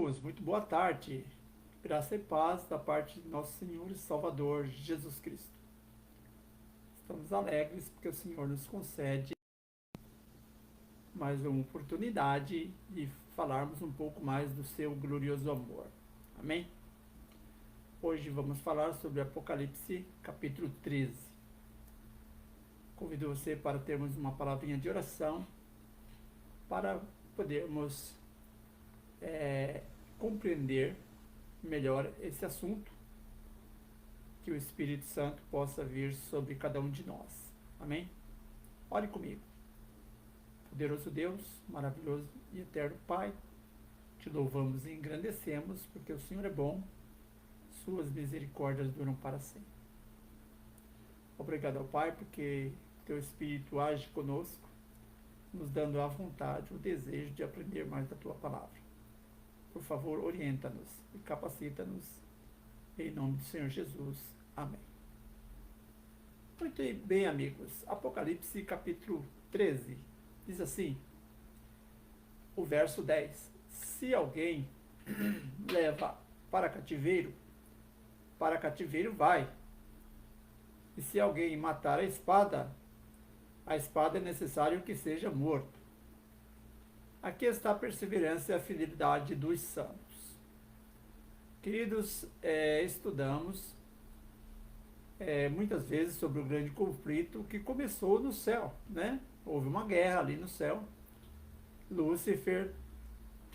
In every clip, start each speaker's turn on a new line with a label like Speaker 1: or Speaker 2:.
Speaker 1: Muito boa tarde, graça e paz da parte de nosso Senhor e Salvador Jesus Cristo. Estamos alegres porque o Senhor nos concede mais uma oportunidade de falarmos um pouco mais do seu glorioso amor. Amém? Hoje vamos falar sobre Apocalipse capítulo 13. Convido você para termos uma palavrinha de oração para podermos compreender melhor esse assunto, que o Espírito Santo possa vir sobre cada um de nós. Amém? Ore comigo. Poderoso Deus, maravilhoso e eterno Pai, te louvamos e engrandecemos, porque o Senhor é bom, suas misericórdias duram para sempre. Obrigado ao Pai, porque teu Espírito age conosco, nos dando a vontade, o desejo de aprender mais da tua palavra. Por favor, orienta-nos e capacita-nos, em nome do Senhor Jesus. Amém. Muito bem, amigos. Apocalipse capítulo 13 diz assim, o verso 10. Se alguém leva para cativeiro vai. E se alguém matar a espada é necessário que seja morto. Aqui está a perseverança e a fidelidade dos santos. Queridos, estudamos muitas vezes sobre o grande conflito que começou no céu, né? Houve uma guerra ali no céu. Lúcifer,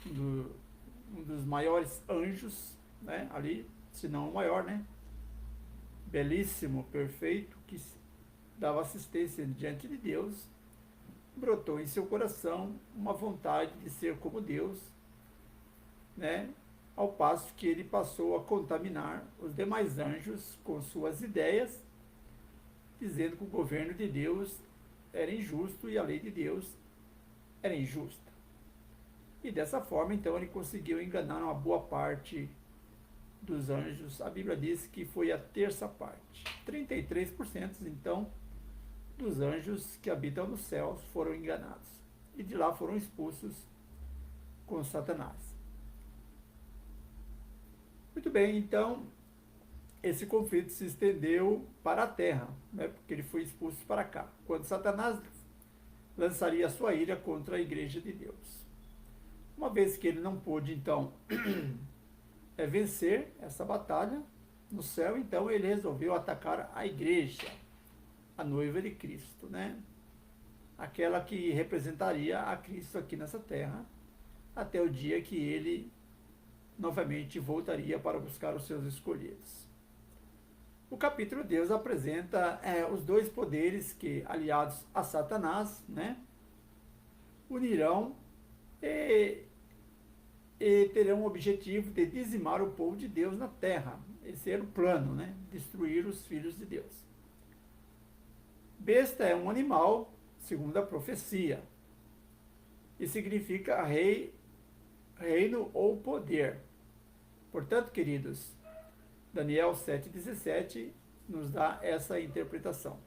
Speaker 1: um dos maiores anjos, né? Ali, se não o maior, né? Belíssimo, perfeito, que dava assistência diante de Deus, brotou em seu coração uma vontade de ser como Deus, né? Ao passo que ele passou a contaminar os demais anjos com suas ideias, dizendo que o governo de Deus era injusto e a lei de Deus era injusta. E dessa forma, então, ele conseguiu enganar uma boa parte dos anjos. A Bíblia diz que foi a terça parte. 33%, então, dos anjos que habitam nos céus foram enganados. E de lá foram expulsos com Satanás. Muito bem, então, esse conflito se estendeu para a terra, né, porque ele foi expulso para cá, quando Satanás lançaria a sua ira contra a igreja de Deus. Uma vez que ele não pôde, então, vencer essa batalha no céu, então ele resolveu atacar a igreja, a noiva de Cristo, né? Aquela que representaria a Cristo aqui nessa terra, até o dia que ele novamente voltaria para buscar os seus escolhidos. O capítulo Deus apresenta os dois poderes que, aliados a Satanás, né, unirão e terão o objetivo de dizimar o povo de Deus na terra. Esse era o plano, né? Destruir os filhos de Deus. Besta é um animal, segundo a profecia, e significa rei, reino ou poder. Portanto, queridos, Daniel 7,17 nos dá essa interpretação.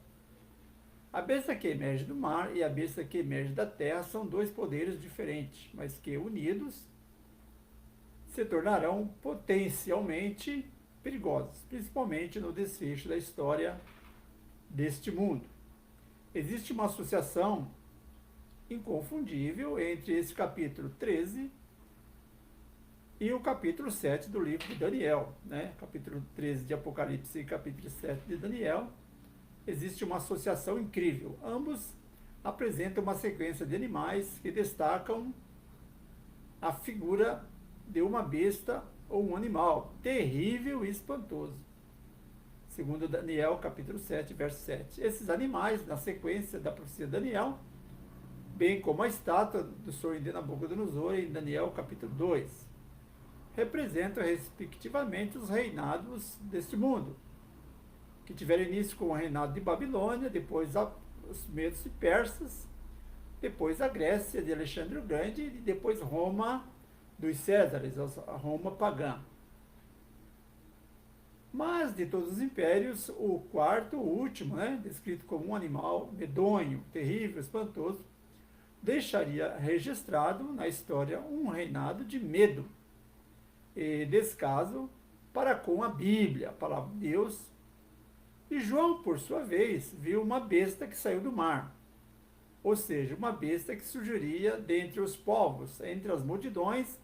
Speaker 1: A besta que emerge do mar e a besta que emerge da terra são dois poderes diferentes, mas que, unidos, se tornarão potencialmente perigosos, principalmente no desfecho da história deste mundo. Existe uma associação inconfundível entre esse capítulo 13 e o capítulo 7 do livro de Daniel, né? Capítulo 13 de Apocalipse e capítulo 7 de Daniel. Existe uma associação incrível. Ambos apresentam uma sequência de animais que destacam a figura de uma besta ou um animal terrível e espantoso. Segundo Daniel, capítulo 7, verso 7. Esses animais, na sequência da profecia de Daniel, bem como a estátua do sonho de Nabucodonosor em Daniel, capítulo 2, representam, respectivamente, os reinados deste mundo, que tiveram início com o reinado de Babilônia, depois os medos e persas, depois a Grécia de Alexandre o Grande e depois Roma dos Césares, a Roma pagã. Mas, de todos os impérios, o quarto, o último, né, descrito como um animal medonho, terrível, espantoso, deixaria registrado na história um reinado de medo e descaso para com a Bíblia, a palavra de Deus. E João, por sua vez, viu uma besta que saiu do mar, ou seja, uma besta que surgiria dentre os povos, entre as multidões,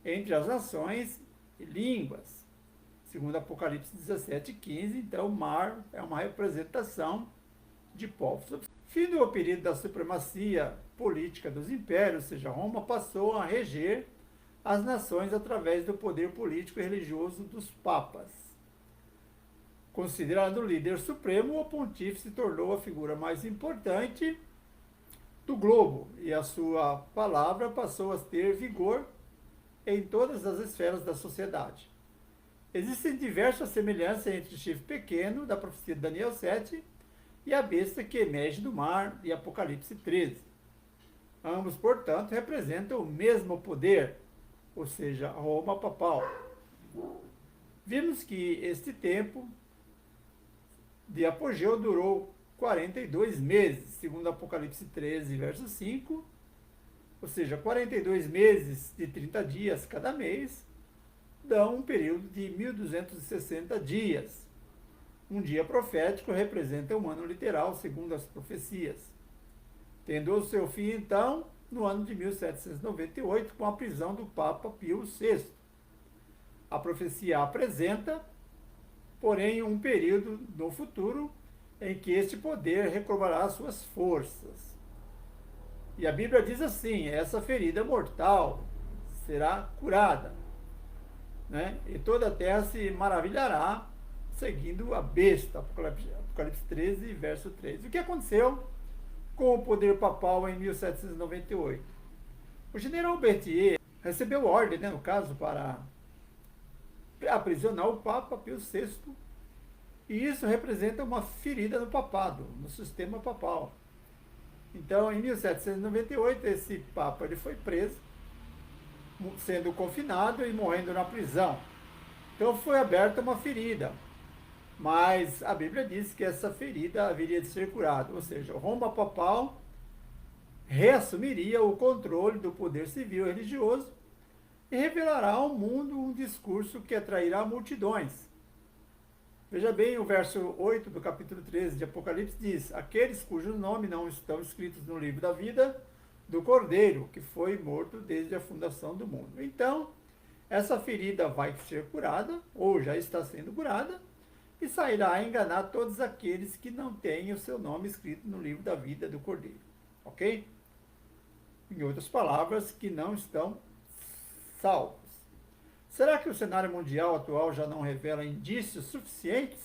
Speaker 1: entre as nações e línguas. Segundo Apocalipse 17:15, então o mar é uma representação de povos. Fim do período da supremacia política dos impérios, ou seja, Roma passou a reger as nações através do poder político e religioso dos papas. Considerado o líder supremo, o pontífice se tornou a figura mais importante do globo e a sua palavra passou a ter vigor em todas as esferas da sociedade. Existem diversas semelhanças entre o chifre pequeno da profecia de Daniel 7 e a besta que emerge do mar de Apocalipse 13. Ambos, portanto, representam o mesmo poder, ou seja, Roma papal. Vimos que este tempo de apogeu durou 42 meses, segundo Apocalipse 13, verso 5, ou seja, 42 meses de 30 dias cada mês, dão um período de 1260 dias. Um dia profético representa um ano literal, segundo as profecias, tendo o seu fim, então, no ano de 1798, com a prisão do Papa Pio VI. A profecia apresenta, porém, um período no futuro em que este poder recobrará suas forças. E a Bíblia diz assim: essa ferida mortal será curada, né? E toda a terra se maravilhará, seguindo a besta. Apocalipse 13, verso 3. O que aconteceu com o poder papal em 1798? O general Berthier recebeu ordem, né, no caso, para aprisionar o Papa Pio VI, e isso representa uma ferida no papado, no sistema papal. Então, em 1798, esse Papa ele foi preso, sendo confinado e morrendo na prisão. Então, foi aberta uma ferida, mas a Bíblia diz que essa ferida haveria de ser curada, ou seja, Roma papal reassumiria o controle do poder civil e religioso e revelará ao mundo um discurso que atrairá multidões. Veja bem, o verso 8 do capítulo 13 de Apocalipse diz: aqueles cujos nomes não estão escritos no livro da vida do Cordeiro, que foi morto desde a fundação do mundo. Então, essa ferida vai ser curada, ou já está sendo curada, e sairá a enganar todos aqueles que não têm o seu nome escrito no livro da vida do Cordeiro. Ok? Em outras palavras, que não estão salvos. Será que o cenário mundial atual já não revela indícios suficientes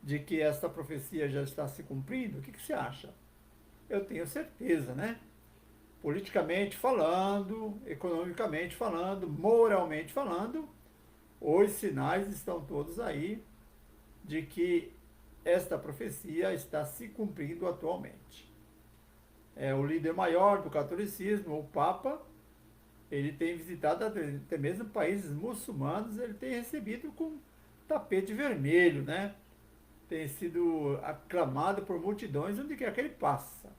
Speaker 1: de que esta profecia já está se cumprindo? O que você acha? Eu tenho certeza, né? Politicamente falando, economicamente falando, moralmente falando, os sinais estão todos aí de que esta profecia está se cumprindo atualmente. O líder maior do catolicismo, o Papa, ele tem visitado até mesmo países muçulmanos, ele tem recebido com tapete vermelho, né? Tem sido aclamado por multidões onde quer que ele passa.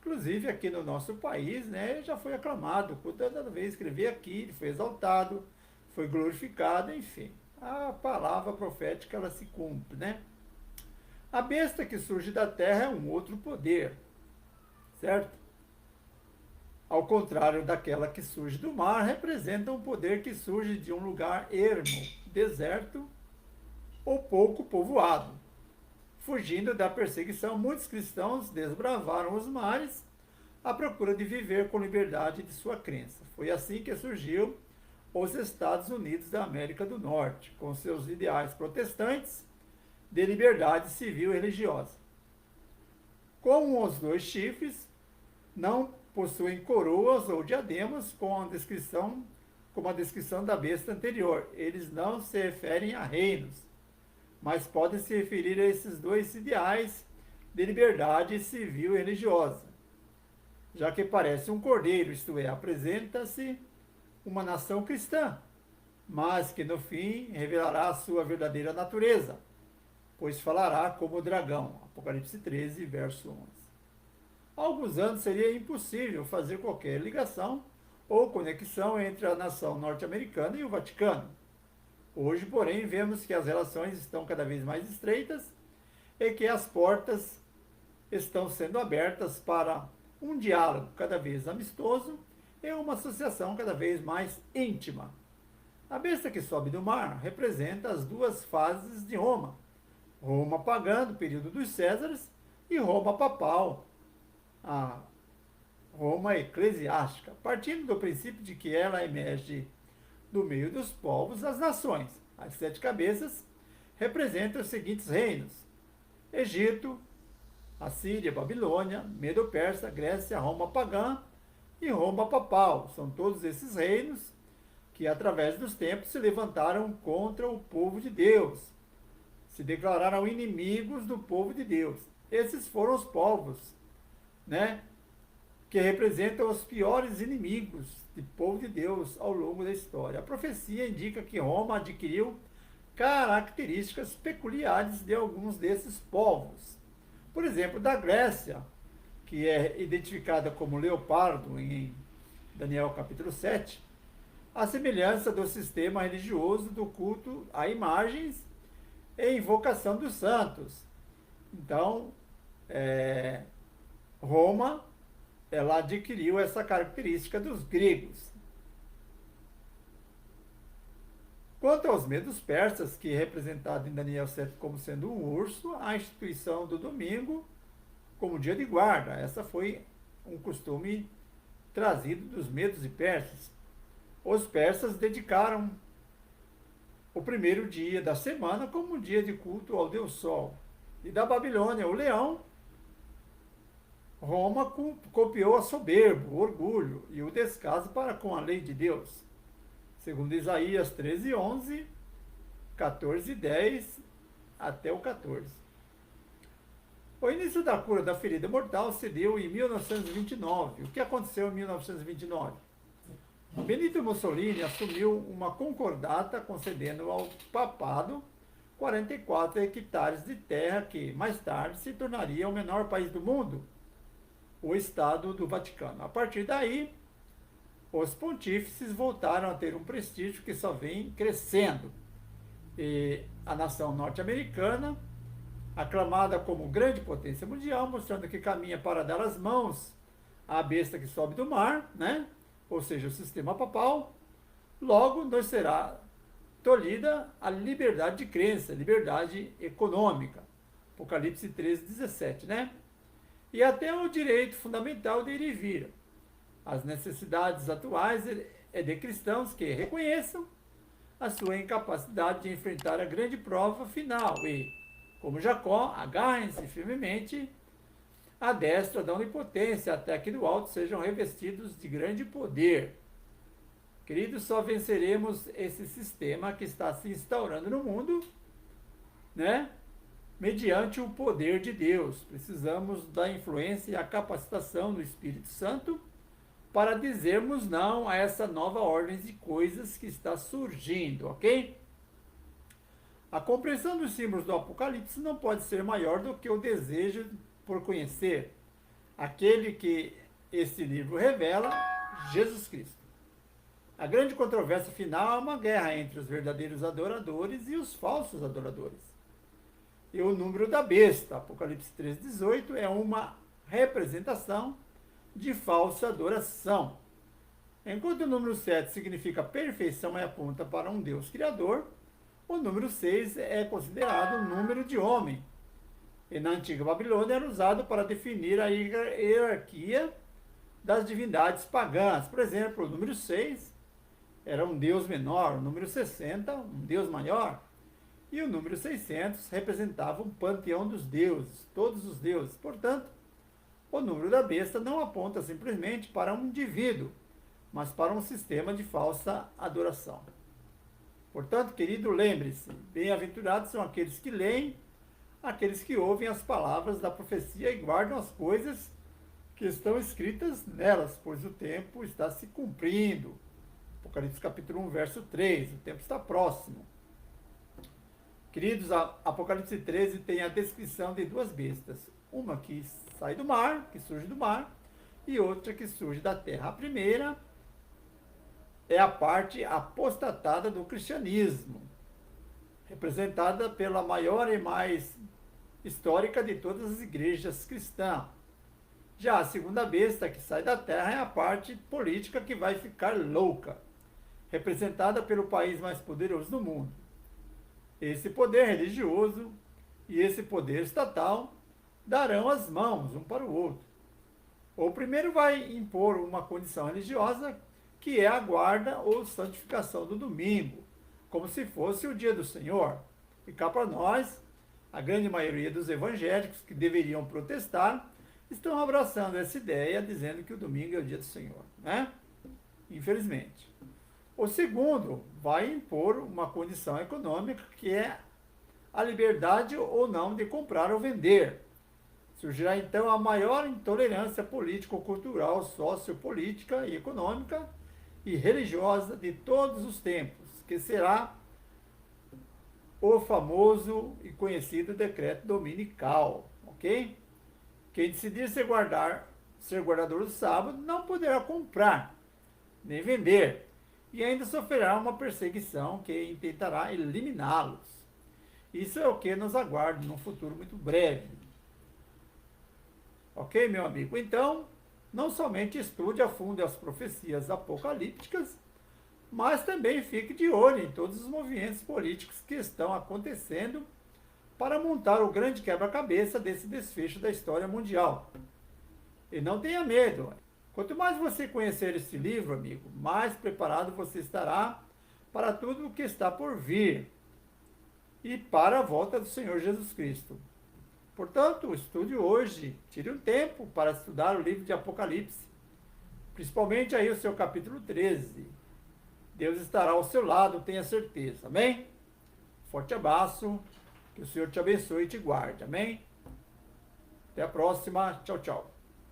Speaker 1: Inclusive aqui no nosso país, né, já foi aclamado. Toda vez que ele veio aqui, ele foi exaltado, foi glorificado, enfim. A palavra profética, ela se cumpre, né? A besta que surge da terra é um outro poder, certo? Ao contrário daquela que surge do mar, representa um poder que surge de um lugar ermo, deserto ou pouco povoado. Fugindo da perseguição, muitos cristãos desbravaram os mares à procura de viver com liberdade de sua crença. Foi assim que surgiu os Estados Unidos da América do Norte, com seus ideais protestantes de liberdade civil e religiosa. Como os dois chifres não possuem coroas ou diademas, como a descrição da besta anterior. Eles não se referem a reinos, mas podem se referir a esses dois ideais de liberdade civil e religiosa, já que parece um cordeiro, isto é, apresenta-se uma nação cristã, mas que no fim revelará a sua verdadeira natureza, pois falará como o dragão. Apocalipse 13, verso 11. Há alguns anos seria impossível fazer qualquer ligação ou conexão entre a nação norte-americana e o Vaticano. Hoje, porém, vemos que as relações estão cada vez mais estreitas e que as portas estão sendo abertas para um diálogo cada vez amistoso e uma associação cada vez mais íntima. A besta que sobe do mar representa as duas fases de Roma: Roma pagã, do período dos Césares, e Roma papal, a Roma eclesiástica, partindo do princípio de que ela emerge do meio dos povos, as nações. As 7 cabeças representam os seguintes reinos: Egito, Assíria, Babilônia, Medo-Persa, Grécia, Roma pagã e Roma papal. São todos esses reinos que, através dos tempos, se levantaram contra o povo de Deus, se declararam inimigos do povo de Deus. Esses foram os povos, né, que representam os piores inimigos do povo de Deus ao longo da história. A profecia indica que Roma adquiriu características peculiares de alguns desses povos. Por exemplo, da Grécia, que é identificada como leopardo em Daniel capítulo 7, a semelhança do sistema religioso do culto a imagens e invocação dos santos. Então, Roma, ela adquiriu essa característica dos gregos. Quanto aos medos persas, que é representado em Daniel 7 como sendo um urso, a instituição do domingo como dia de guarda. Essa foi um costume trazido dos medos e persas. Os persas dedicaram o primeiro dia da semana como um dia de culto ao Deus Sol. E da Babilônia, o leão, Roma copiou a soberba, o orgulho e o descaso para com a lei de Deus. Segundo Isaías 13:11, 14:10 até o 14. O início da cura da ferida mortal se deu em 1929. O que aconteceu em 1929? Benito Mussolini assumiu uma concordata concedendo ao papado 44 hectares de terra que, mais tarde, se tornaria o menor país do mundo, o Estado do Vaticano. A partir daí, os pontífices voltaram a ter um prestígio que só vem crescendo. E a nação norte-americana, aclamada como grande potência mundial, mostrando que caminha para dar as mãos à besta que sobe do mar, né? Ou seja, o sistema papal, logo nos será tolhida a liberdade de crença, liberdade econômica. Apocalipse 13:17, né? E até o direito fundamental de ir e vir. As necessidades atuais é de cristãos que reconheçam a sua incapacidade de enfrentar a grande prova final e, como Jacó, agarrem-se firmemente à destra da onipotência, até que do alto sejam revestidos de grande poder. Queridos, só venceremos esse sistema que está se instaurando no mundo, né? Mediante o poder de Deus. Precisamos da influência e a capacitação do Espírito Santo para dizermos não a essa nova ordem de coisas que está surgindo, ok? A compreensão dos símbolos do Apocalipse não pode ser maior do que o desejo por conhecer aquele que esse livro revela, Jesus Cristo. A grande controvérsia final é uma guerra entre os verdadeiros adoradores e os falsos adoradores. E o número da besta, Apocalipse 3:18, é uma representação de falsa adoração. Enquanto o número 7 significa perfeição e aponta para um Deus criador, o número 6 é considerado o número de homem. E na antiga Babilônia era usado para definir a hierarquia das divindades pagãs. Por exemplo, o número 6 era um deus menor, o número 60, um deus maior, e o número 600 representava um panteão dos deuses, todos os deuses. Portanto, o número da besta não aponta simplesmente para um indivíduo, mas para um sistema de falsa adoração. Portanto, querido, lembre-se, bem-aventurados são aqueles que leem, aqueles que ouvem as palavras da profecia e guardam as coisas que estão escritas nelas, pois o tempo está se cumprindo. Apocalipse capítulo 1, verso 3, o tempo está próximo. Queridos, Apocalipse 13 tem a descrição de duas bestas, uma que sai do mar, que surge do mar, e outra que surge da terra. A primeira é a parte apostatada do cristianismo, representada pela maior e mais histórica de todas as igrejas cristãs. Já a segunda besta que sai da terra é a parte política que vai ficar louca, representada pelo país mais poderoso do mundo. Esse poder religioso e esse poder estatal darão as mãos um para o outro. O primeiro vai impor uma condição religiosa, que é a guarda ou santificação do domingo, como se fosse o dia do Senhor. E cá para nós, a grande maioria dos evangélicos que deveriam protestar estão abraçando essa ideia, dizendo que o domingo é o dia do Senhor, né? Infelizmente. O segundo vai impor uma condição econômica, que é a liberdade ou não de comprar ou vender. Surgirá então a maior intolerância político-cultural, sociopolítica e econômica e religiosa de todos os tempos, que será o famoso e conhecido decreto dominical, ok? Quem decidir ser guardador do sábado não poderá comprar nem vender, e ainda sofrerá uma perseguição que intentará eliminá-los. Isso é o que nos aguarda num futuro muito breve. Ok, meu amigo? Então, não somente estude a fundo as profecias apocalípticas, mas também fique de olho em todos os movimentos políticos que estão acontecendo para montar o grande quebra-cabeça desse desfecho da história mundial. E não tenha medo. Quanto mais você conhecer este livro, amigo, mais preparado você estará para tudo o que está por vir e para a volta do Senhor Jesus Cristo. Portanto, estude hoje, tire um tempo para estudar o livro de Apocalipse, principalmente aí o seu capítulo 13. Deus estará ao seu lado, tenha certeza. Amém? Forte abraço, que o Senhor te abençoe e te guarde. Amém? Até a próxima. Tchau, tchau.